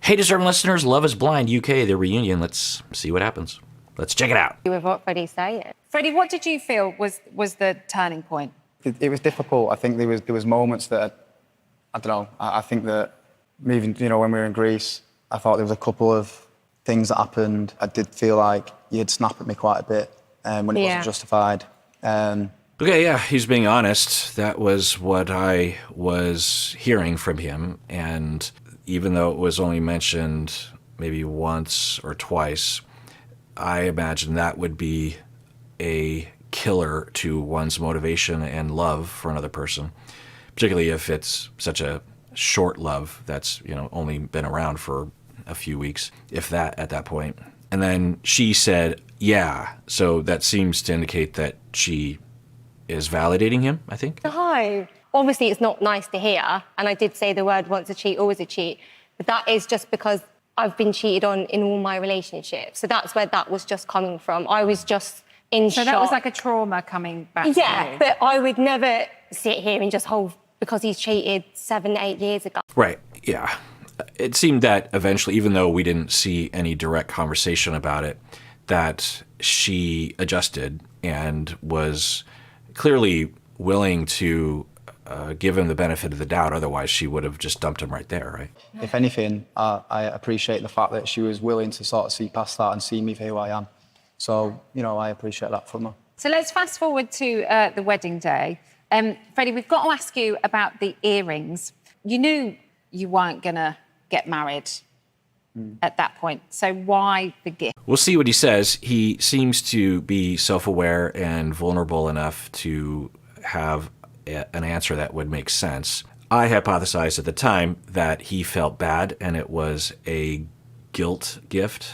Hey, deserving listeners, Love is Blind UK, the reunion. Let's see what happens. Let's check it out. With what Freddie's saying. Freddie, what did you feel was the turning point? It was difficult. I think there was moments that, I don't know, I think that moving, when we were in Greece, I thought there was a couple of things that happened. I did feel like you'd snap at me quite a bit when it wasn't justified. Okay, yeah, he's being honest. That was what I was hearing from him. And even though it was only mentioned maybe once or twice, I imagine that would be a killer to one's motivation and love for another person, particularly if it's such a short love that's, only been around for a few weeks, if that, at that point. And then she said, yeah, so that seems to indicate that she is validating him, I think. No. Obviously, it's not nice to hear, and I did say the word once a cheat, always a cheat, but that is just because I've been cheated on in all my relationships. So that's where that was just coming from. I was just in shock. So that was like a trauma coming back to you? Yeah, but I would never sit here and just hold because he's cheated 7, 8 years ago. Right, yeah. It seemed that eventually, even though we didn't see any direct conversation about it, that she adjusted and was clearly willing to give him the benefit of the doubt. Otherwise, she would have just dumped him right there, right? If anything, I appreciate the fact that she was willing to sort of see past that and see me for who I am. So, I appreciate that from her. So let's fast forward to the wedding day. Freddie, we've got to ask you about the earrings. You knew you weren't going to get married at that point. So why the gift? We'll see what he says. He seems to be self-aware and vulnerable enough to have an answer that would make sense. I hypothesized at the time that he felt bad and it was a guilt gift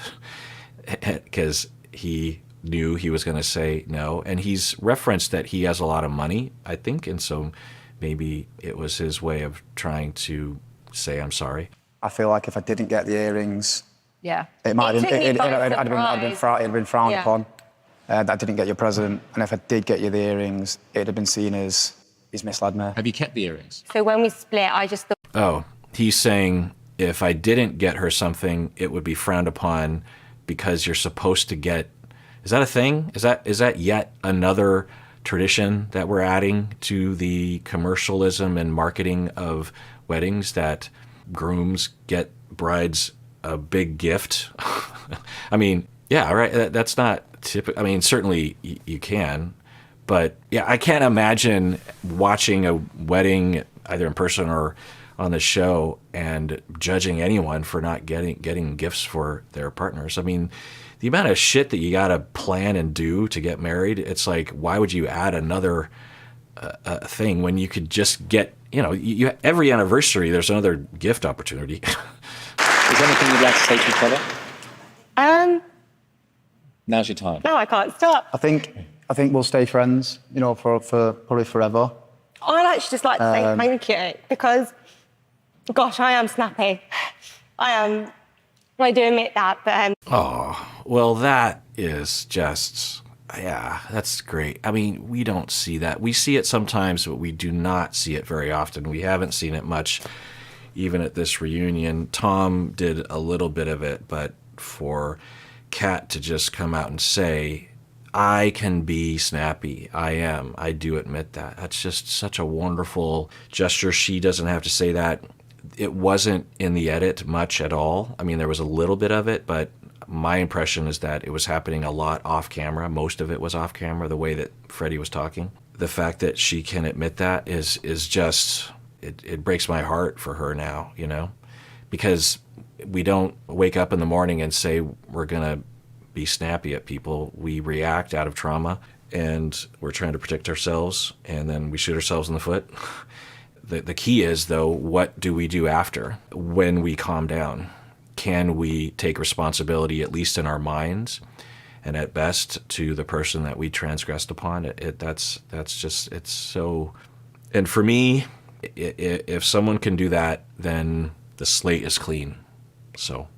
because he knew he was going to say no. And he's referenced that he has a lot of money, I think, and so maybe it was his way of trying to say, I'm sorry. I feel like if I didn't get the earrings, Yeah. it might have been frowned upon. That I didn't get your present. And if I did get you the earrings, it'd have been seen as he's misled me. Have you kept the earrings? So when we split, I just thought... Oh, he's saying if I didn't get her something, it would be frowned upon because you're supposed to get... Is that a thing? Is that yet another tradition that we're adding to the commercialism and marketing of weddings, that grooms get brides a big gift? I mean, yeah, right. That's not typical. I mean, certainly you can, but yeah, I can't imagine watching a wedding either in person or on the show and judging anyone for not getting gifts for their partners. I mean, the amount of shit that you got to plan and do to get married, it's like, why would you add another thing when you could just get, every anniversary, there's another gift opportunity. Is there anything you'd like to say to each other? Now's your time. No, I can't stop. I think we'll stay friends, for probably forever. I'd actually just like to say thank you because, gosh, I am snappy. I do admit that, but... Oh, well, that is just, yeah, that's great. I mean, we don't see that. We see it sometimes, but we do not see it very often. We haven't seen it much, even at this reunion. Tom did a little bit of it, but for Cat to just come out and say, I can be snappy. I do admit that. That's just such a wonderful gesture. She doesn't have to say that. It wasn't in the edit much at all. I mean, there was a little bit of it, but my impression is that it was happening a lot off camera. Most of it was off camera, the way that Freddie was talking. The fact that she can admit that is just, it breaks my heart for her now, because we don't wake up in the morning and say we're going to be snappy at people. We react out of trauma, and we're trying to protect ourselves, and then we shoot ourselves in the foot. The key is, though, what do we do after when we calm down? Can we take responsibility, at least in our minds, and at best to the person that we transgressed upon? That's just, it's so... And for me, if someone can do that, then the slate is clean. So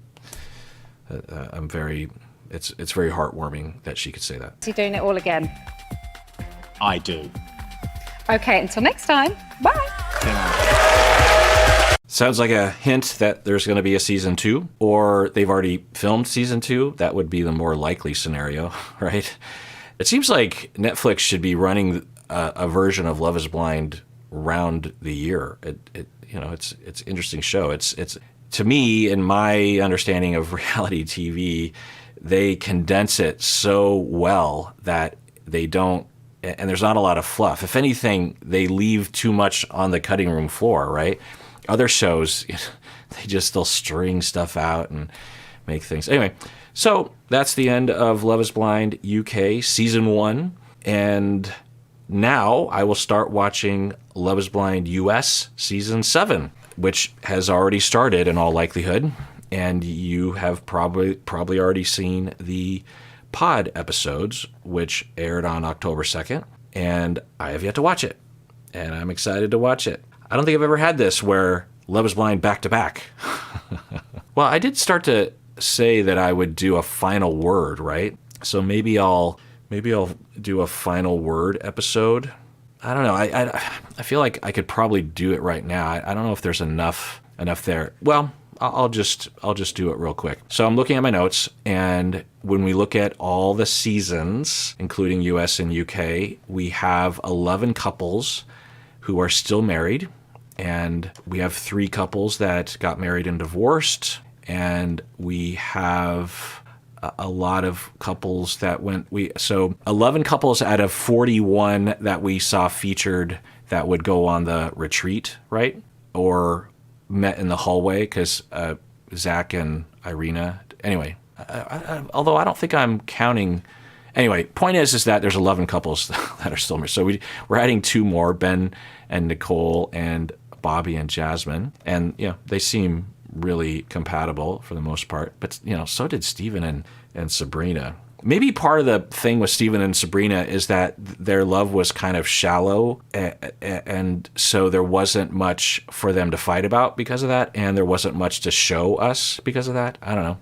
I'm very... It's very heartwarming that she could say that. Is he doing it all again? I do. Okay, until next time. Bye. Sounds like a hint that there's going to be a season 2, or they've already filmed season 2. That would be the more likely scenario, right? It seems like Netflix should be running a version of Love is Blind round the year. It's an interesting show. It's to me, in my understanding of reality TV, they condense it so well that they don't, and there's not a lot of fluff. If anything, they leave too much on the cutting room floor, right? Other shows, they'll string stuff out and make things. Anyway, so that's the end of Love is Blind UK Season 1. And now I will start watching Love is Blind US Season 7, which has already started in all likelihood. And you have probably already seen the pod episodes, which aired on October 2nd. And I have yet to watch it. And I'm excited to watch it. I don't think I've ever had this where Love is Blind back to back. Well, I did start to say that I would do a final word, right? So maybe I'll do a final word episode. I don't know. I feel like I could probably do it right now. I don't know if there's enough there. Well, I'll just do it real quick. So I'm looking at my notes, and when we look at all the seasons, including US and UK, we have 11 couples who are still married. And we have 3 couples that got married and divorced. And we have a lot of couples that so 11 couples out of 41 that we saw featured that would go on the retreat, right? Or met in the hallway, because Zach and Irina, anyway, although I don't think I'm counting. Anyway, point is that there's 11 couples that are still married. So we're adding 2 more, Ben and Nicole and Bobby and Jasmine. And, they seem really compatible for the most part. But, so did Steven and Sabrina. Maybe part of the thing with Steven and Sabrina is that their love was kind of shallow. And so there wasn't much for them to fight about because of that. And there wasn't much to show us because of that. I don't know.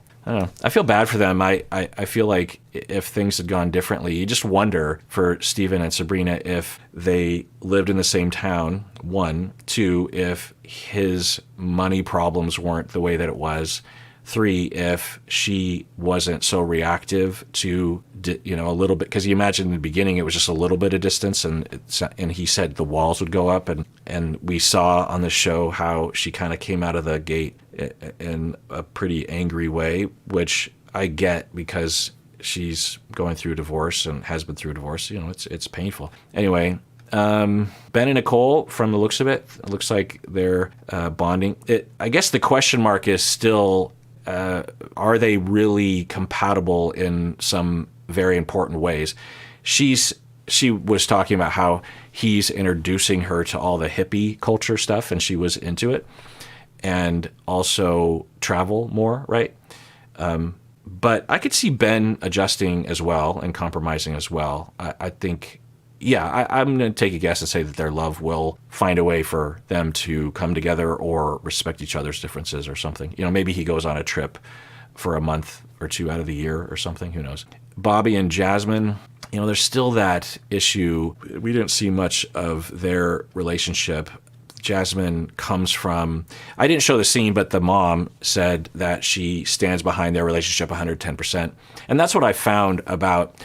I feel bad for them. I feel like if things had gone differently, you just wonder for Steven and Sabrina if they lived in the same town, 1. 2, if his money problems weren't the way that it was. 3, if she wasn't so reactive to, a little bit, because you imagine in the beginning it was just a little bit of distance, and he said the walls would go up, and we saw on the show how she kind of came out of the gate in a pretty angry way, which I get because she's going through divorce and has been through divorce. It's painful. Anyway, Ben and Nicole, from the looks of it looks like they're bonding. I guess the question mark is still, are they really compatible in some very important ways? She was talking about how he's introducing her to all the hippie culture stuff, and she was into it, and also travel more, right? But I could see Ben adjusting as well and compromising as well. I think, I'm going to take a guess and say that their love will find a way for them to come together or respect each other's differences or something. Maybe he goes on a trip for a month or 2 out of the year or something. Who knows? Bobby and Jasmine, there's still that issue. We didn't see much of their relationship. Jasmine comes from, I didn't show the scene, but the mom said that she stands behind their relationship 110%. And that's what I found about,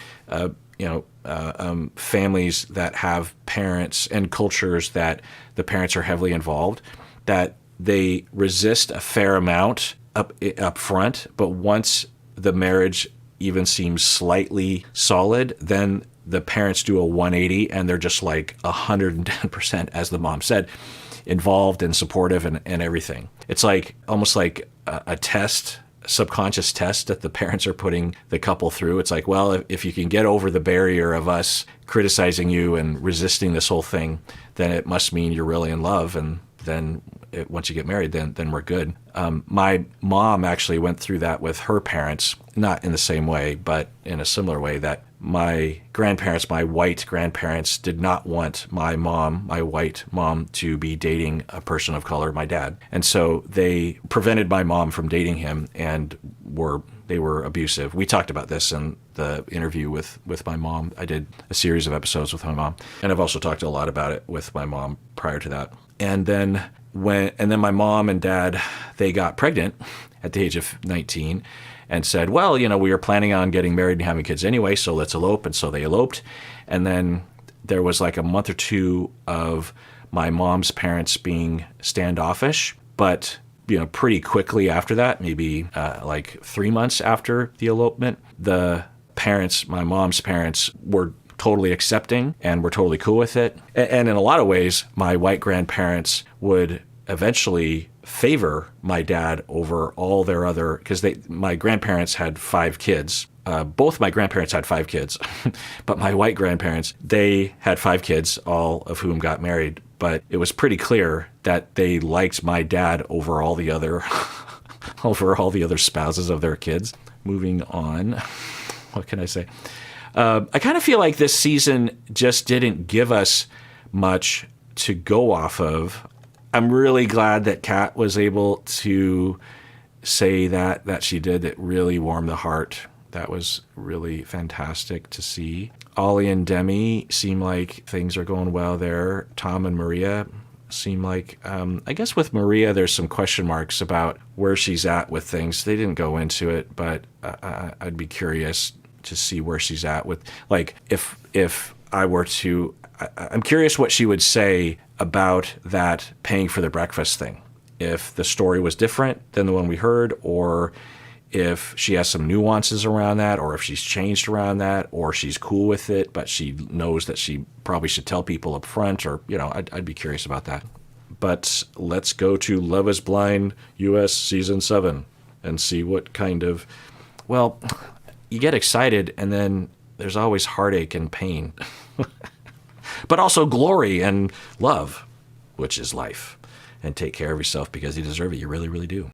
families that have parents and cultures that the parents are heavily involved, that they resist a fair amount up front, but once the marriage even seems slightly solid, then the parents do a 180 and they're just like 110%, as the mom said, involved and supportive and everything. It's like almost like a test, subconscious test that the parents are putting the couple through. It's like, well, if you can get over the barrier of us criticizing you and resisting this whole thing, then it must mean you're really in love. And then once you get married, then we're good. My mom actually went through that with her parents, not in the same way, but in a similar way, that my grandparents, my white grandparents, did not want my white mom, to be dating a person of color, my dad. And so they prevented my mom from dating him, and they were abusive. We talked about this in the interview with my mom. I did a series of episodes with my mom, and I've also talked a lot about it with my mom prior to that. And then and then my mom and dad, they got pregnant at the age of 19 and said, well, we were planning on getting married and having kids anyway, so let's elope. And so they eloped. And then there was like a month or two of my mom's parents being standoffish, but pretty quickly after that, maybe like 3 months after the elopement, my mom's parents were totally accepting and were totally cool with it. And in a lot of ways, my white grandparents would eventually favor my dad over all their other, because my grandparents had 5 kids. Both my grandparents had 5 kids, but my white grandparents, they had 5 kids, all of whom got married. But it was pretty clear that they liked my dad over all the other spouses of their kids. Moving on, what can I say? I kind of feel like this season just didn't give us much to go off of. I'm really glad that Kat was able to say that she did. It really warmed the heart. That was really fantastic to see. Ollie and Demi seem like things are going well there. Tom and Maria seem like, I guess with Maria, there's some question marks about where she's at with things. They didn't go into it, but I'd be curious to see where she's at with, like, if I were to, I'm curious what she would say about that paying for the breakfast thing. If the story was different than the one we heard, or if she has some nuances around that, or if she's changed around that, or she's cool with it, but she knows that she probably should tell people up front, or, I'd be curious about that. But let's go to Love is Blind US Season 7 and see what kind of, well, you get excited and then there's always heartache and pain, but also glory and love, which is life. And take care of yourself because you deserve it. You really, really do.